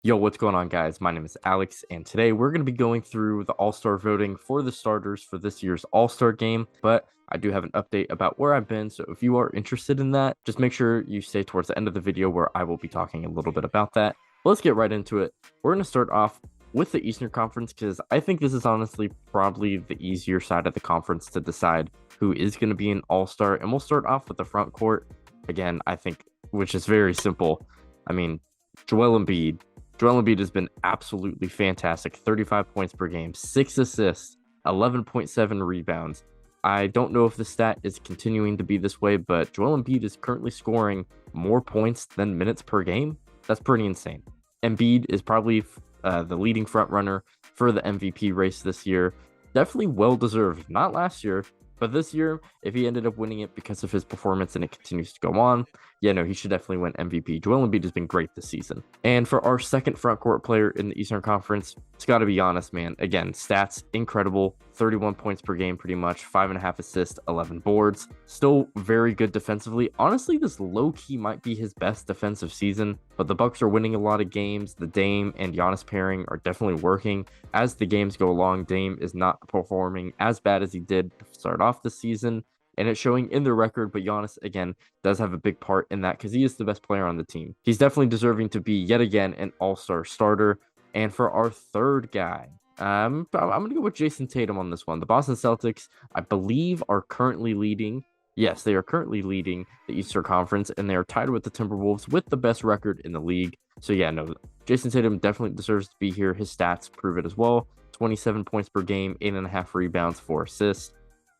Yo, what's going on, guys? My name is Alex, and today we're going to be going through the All-Star voting for the starters for this year's All-Star game. But I do have an update about where I've been, so if you are interested in that, just make sure you stay towards the end of the video where I will be talking a little bit about that. But let's get right into it. We're going to start off with the Eastern Conference because I think this is honestly probably the easier side of the conference to decide who is going to be an All-Star. And we'll start off with the front court. Again, I think, which is very simple. I mean, Joel Embiid. Joel Embiid has been absolutely fantastic. 35 points per game, 6 assists, 11.7 rebounds. I don't know if the stat is continuing to be this way, but Joel Embiid is currently scoring more points than minutes per game. That's pretty insane. Embiid is probably the leading front runner for the MVP race this year. Definitely well deserved. Not last year, but this year, if he ended up winning it because of his performance and it continues to go on, yeah, no, he should definitely win MVP. Joel Embiid has been great this season. And for our second front court player in the Eastern Conference, it's got to be Giannis, man. Again, stats incredible. 31 points per game, pretty much. 5.5 assists, 11 boards. Still very good defensively. Honestly, this low-key might be his best defensive season, but the Bucks are winning a lot of games. The Dame and Giannis pairing are definitely working. As the games go along, Dame is not performing as bad as he did to start off the season, and it's showing in the record, but Giannis, again, does have a big part in that because he is the best player on the team. He's definitely deserving to be, yet again, an all-star starter. And for our third guy, I'm going to go with Jason Tatum on this one. The Boston Celtics, I believe, are currently leading. Yes, they are currently leading the Eastern Conference, and they are tied with the Timberwolves with the best record in the league. So, yeah, no, Jason Tatum definitely deserves to be here. His stats prove it as well. 27 points per game, 8.5 rebounds, 4 assists.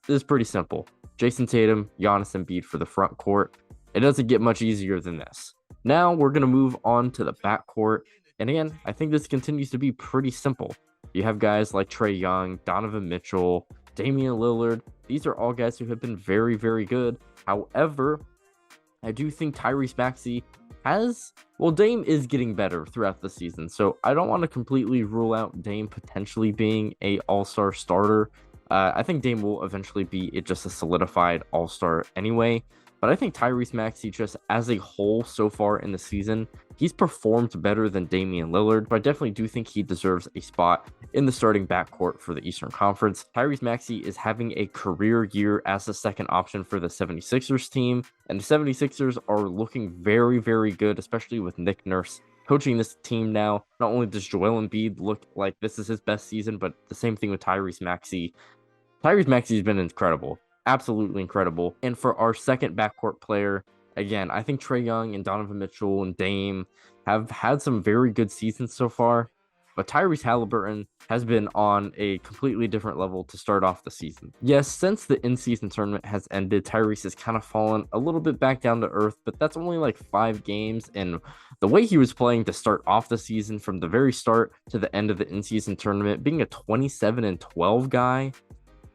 This is pretty simple. Jason Tatum, Giannis Embiid for the front court. It doesn't get much easier than this. Now we're going to move on to the back court. And again, I think this continues to be pretty simple. You have guys like Trae Young, Donovan Mitchell, Damian Lillard. These are all guys who have been very, very good. However, I do think Tyrese Maxey Dame is getting better throughout the season. So I don't want to completely rule out Dame potentially being a all-star starter. I think Dame will eventually be just a solidified all-star anyway. But I think Tyrese Maxey, just as a whole so far in the season, he's performed better than Damian Lillard. But I definitely do think he deserves a spot in the starting backcourt for the Eastern Conference. Tyrese Maxey is having a career year as the second option for the 76ers team. And the 76ers are looking very, very good, especially with Nick Nurse coaching this team now. Not only does Joel Embiid look like this is his best season, but the same thing with Tyrese Maxey. Tyrese Maxey has been incredible, absolutely incredible. And for our second backcourt player, again, I think Trae Young and Donovan Mitchell and Dame have had some very good seasons so far. But Tyrese Halliburton has been on a completely different level to start off the season. Yes, since the in-season tournament has ended, Tyrese has kind of fallen a little bit back down to earth, but that's only like 5 games. And the way he was playing to start off the season from the very start to the end of the in-season tournament, being a 27-12 guy,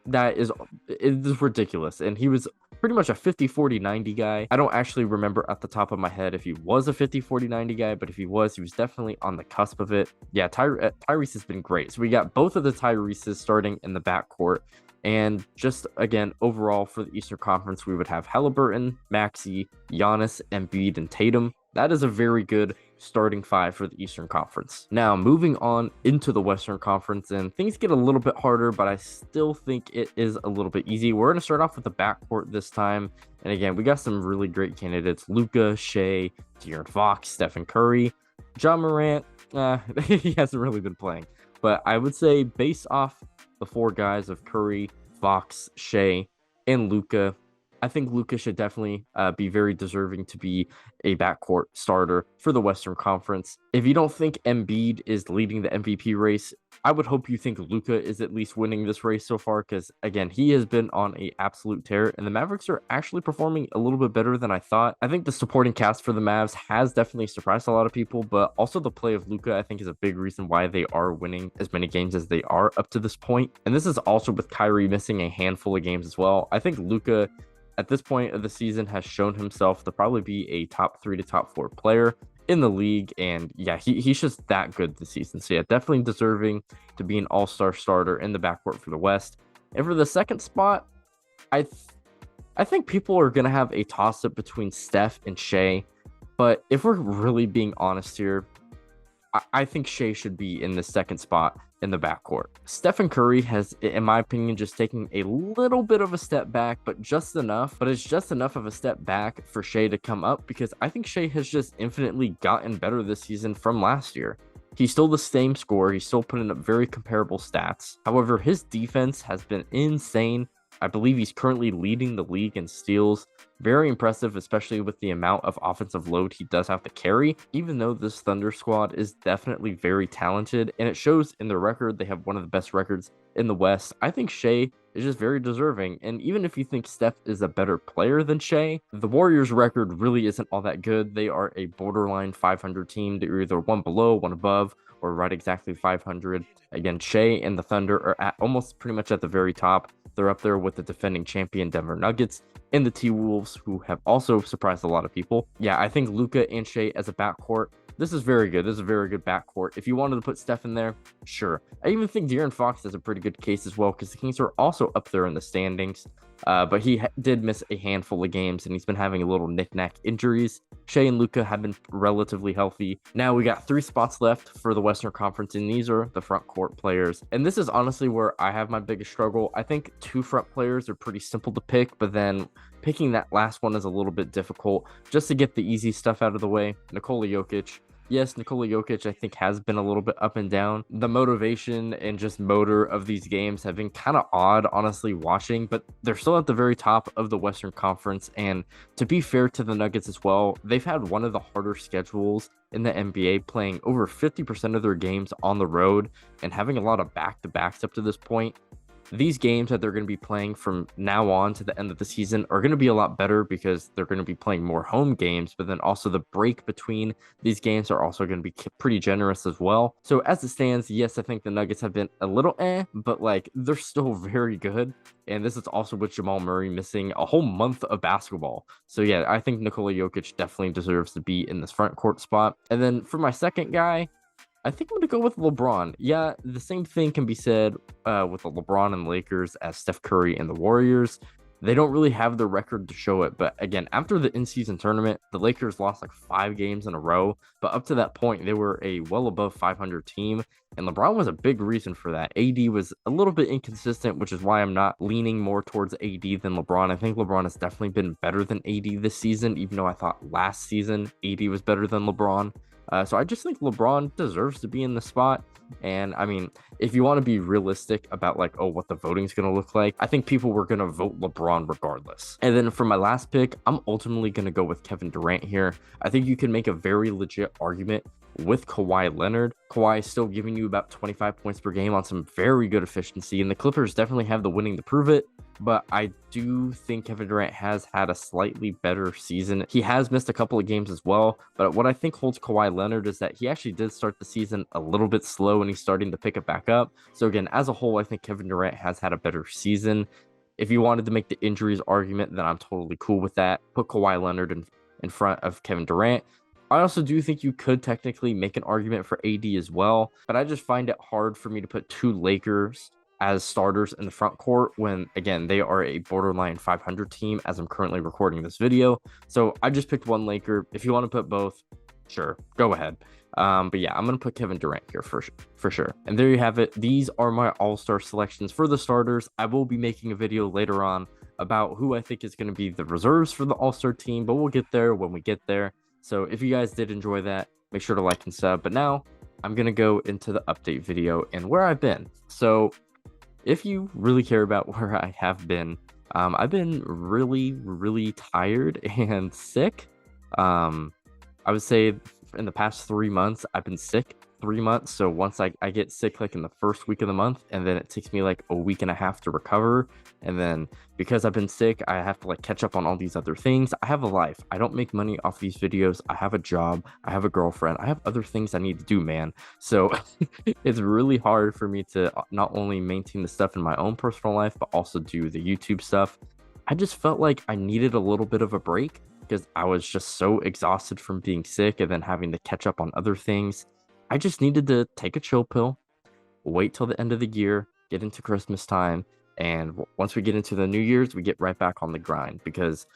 it is ridiculous. And he was pretty much a 50-40-90 guy. I don't actually remember at the top of my head if he was a 50-40-90 guy, but if he was definitely on the cusp of it. Yeah, Tyrese has been great. So we got both of the Tyreses starting in the backcourt. And just again, overall for the Eastern Conference, we would have Halliburton, Maxey, Giannis, Embiid, and Tatum. That is a very good starting 5 for the Eastern Conference. Now, moving on into the Western Conference, and things get a little bit harder, but I still think it is a little bit easy. We're going to start off with the backcourt this time. And again, we got some really great candidates. Luka, Shea, De'Aaron Fox, Stephen Curry, John Morant. He hasn't really been playing. But I would say based off the 4 guys of Curry, Fox, Shea, and Luka, I think Luka should definitely be very deserving to be a backcourt starter for the Western Conference. If you don't think Embiid is leading the MVP race, I would hope you think Luka is at least winning this race so far, because again, he has been on an absolute tear, and the Mavericks are actually performing a little bit better than I thought. I think the supporting cast for the Mavs has definitely surprised a lot of people, but also the play of Luka, I think, is a big reason why they are winning as many games as they are up to this point. And this is also with Kyrie missing a handful of games as well. I think Luka, at this point of the season, has shown himself to probably be a top 3 to top 4 player in the league. And yeah, he's just that good this season. So yeah, definitely deserving to be an all-star starter in the backcourt for the West. And for the second spot, I think people are going to have a toss-up between Steph and Shea. But if we're really being honest here, I think Shea should be in the second spot in the backcourt. Stephen Curry has, in my opinion, just taken a little bit of a step back, but just enough. But it's just enough of a step back for Shea to come up, because I think Shea has just infinitely gotten better this season from last year. He's still the same scorer. He's still putting up very comparable stats. However, his defense has been insane. I believe he's currently leading the league in steals. Very impressive, especially with the amount of offensive load he does have to carry, even though this Thunder squad is definitely very talented, and it shows in their record. They have one of the best records in the West. I think Shea is just very deserving, and even if you think Steph is a better player than Shea, the Warriors' record really isn't all that good. They are a borderline 500 team. They're either one below, one above, or right exactly 500. Again, Shea and the Thunder are at almost pretty much at the very top. They're up there with the defending champion Denver Nuggets and the T-Wolves, who have also surprised a lot of people. Yeah, I think Luka and Shea as a backcourt, this is very good. This is a very good backcourt. If you wanted to put Steph in there, sure. I even think De'Aaron Fox has a pretty good case as well, because the Kings are also up there in the standings. But he did miss a handful of games, and he's been having a little knick-knack injuries. Shea and Luka have been relatively healthy. Now we got 3 spots left for the Western Conference, and these are the front court players. And this is honestly where I have my biggest struggle. I think 2 front players are pretty simple to pick, but then picking that last one is a little bit difficult. Just to get the easy stuff out of the way, Nikola Jokic. Yes, Nikola Jokic, I think, has been a little bit up and down. The motivation and just motor of these games have been kind of odd, honestly, watching, but they're still at the very top of the Western Conference. And to be fair to the Nuggets as well, they've had one of the harder schedules in the NBA, playing over 50% of their games on the road and having a lot of back-to-backs up to this point. These games that they're going to be playing from now on to the end of the season are going to be a lot better, because they're going to be playing more home games, but then also the break between these games are also going to be pretty generous as well. So as it stands, yes, I think the Nuggets have been a little but like they're still very good. And this is also with Jamal Murray missing a whole month of basketball. So yeah, I think Nikola Jokic definitely deserves to be in this front court spot. And then for my second guy, I think I'm going to go with LeBron. Yeah, the same thing can be said with the LeBron and Lakers as Steph Curry and the Warriors. They don't really have the record to show it. But again, after the in-season tournament, the Lakers lost like 5 games in a row. But up to that point, they were a well above 500 team. And LeBron was a big reason for that. AD was a little bit inconsistent, which is why I'm not leaning more towards AD than LeBron. I think LeBron has definitely been better than AD this season, even though I thought last season AD was better than LeBron. So I just think LeBron deserves to be in the spot. And I mean, if you want to be realistic about like, oh, what the voting's going to look like, I think people were going to vote LeBron regardless. And then for my last pick, I'm ultimately going to go with Kevin Durant here. I think you can make a very legit argument with Kawhi Leonard. Kawhi is still giving you about 25 points per game on some very good efficiency, and the Clippers definitely have the winning to prove it. But I do think Kevin Durant has had a slightly better season. He has missed a couple of games as well, but what I think holds Kawhi Leonard is that he actually did start the season a little bit slow, and he's starting to pick it back up. So again, as a whole, I think Kevin Durant has had a better season. If you wanted to make the injuries argument, then I'm totally cool with that. Put Kawhi Leonard in front of Kevin Durant. I also do think you could technically make an argument for AD as well, but I just find it hard for me to put 2 Lakers as starters in the front court when, again, they are a borderline 500 team as I'm currently recording this video. So I just picked 1 Laker. If you want to put both, sure, go ahead. But yeah, I'm going to put Kevin Durant here for sure. And there you have it. These are my all-star selections for the starters. I will be making a video later on about who I think is going to be the reserves for the all-star team, but we'll get there when we get there. So if you guys did enjoy that, make sure to like and sub. But now I'm going to go into the update video and where I've been. So if you really care about where I have been, I've been really tired and sick. I would say in the past 3 months, I've been sick 3 months. So once I get sick like in the first week of the month, and then it takes me like a week and a half to recover. And then because I've been sick, I have to like catch up on all these other things. I have a life. I don't make money off these videos. I have a job. I have a girlfriend. I have other things I need to do, man. So it's really hard for me to not only maintain the stuff in my own personal life, but also do the YouTube stuff. I just felt like I needed a little bit of a break because I was just so exhausted from being sick and then having to catch up on other things. I just needed to take a chill pill, wait till the end of the year, get into Christmas time, and once we get into the New Year's, we get right back on the grind because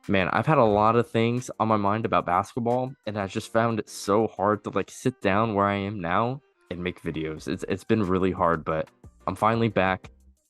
Man, I've had a lot of things on my mind about basketball, and I just found it so hard to like sit down where I am now and make videos. It's been really hard, but I'm finally back.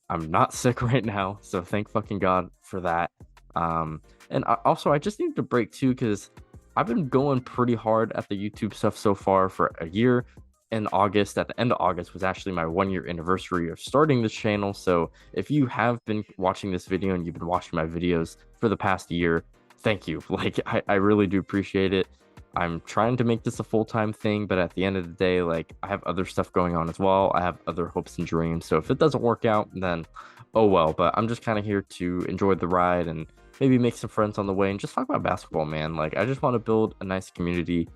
I'm not sick right now, so thank fucking God for that. And also I just needed a break too because I've been going pretty hard at the YouTube stuff so far for a year. In August, at the end of August, was actually my 1 year anniversary of starting this channel. So if you have been watching this video and you've been watching my videos for the past year, thank you. Like, I really do appreciate it. I'm trying to make this a full-time thing, but at the end of the day, like, I have other stuff going on as well. I have other hopes and dreams. So if it doesn't work out, then oh well. But I'm just kind of here to enjoy the ride and maybe make some friends on the way and just talk about basketball, man. Like, I just want to build a nice community,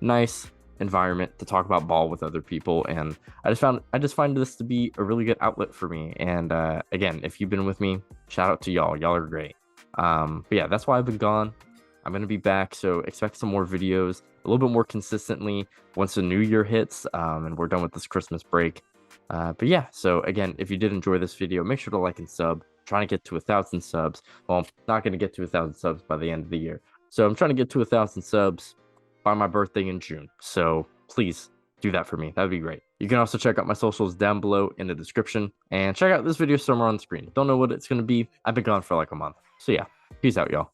nice environment to talk about ball with other people, and I just find this to be a really good outlet for me. And again, if you've been with me, shout out to y'all are great. But yeah, that's why I've been gone. I'm gonna be back, so expect some more videos a little bit more consistently once the new year hits, and we're done with this Christmas break. But yeah, so again, if you did enjoy this video, make sure to like and sub. I'm trying to get to 1,000 subs. Well, I'm not gonna get to 1,000 subs by the end of the year, so I'm trying to get to 1,000 subs by my birthday in June. So please do that for me. That'd be great. You can also check out my socials down below in the description and check out this video somewhere on the screen. Don't know what it's going to be. I've been gone for like a month. So yeah, peace out, y'all.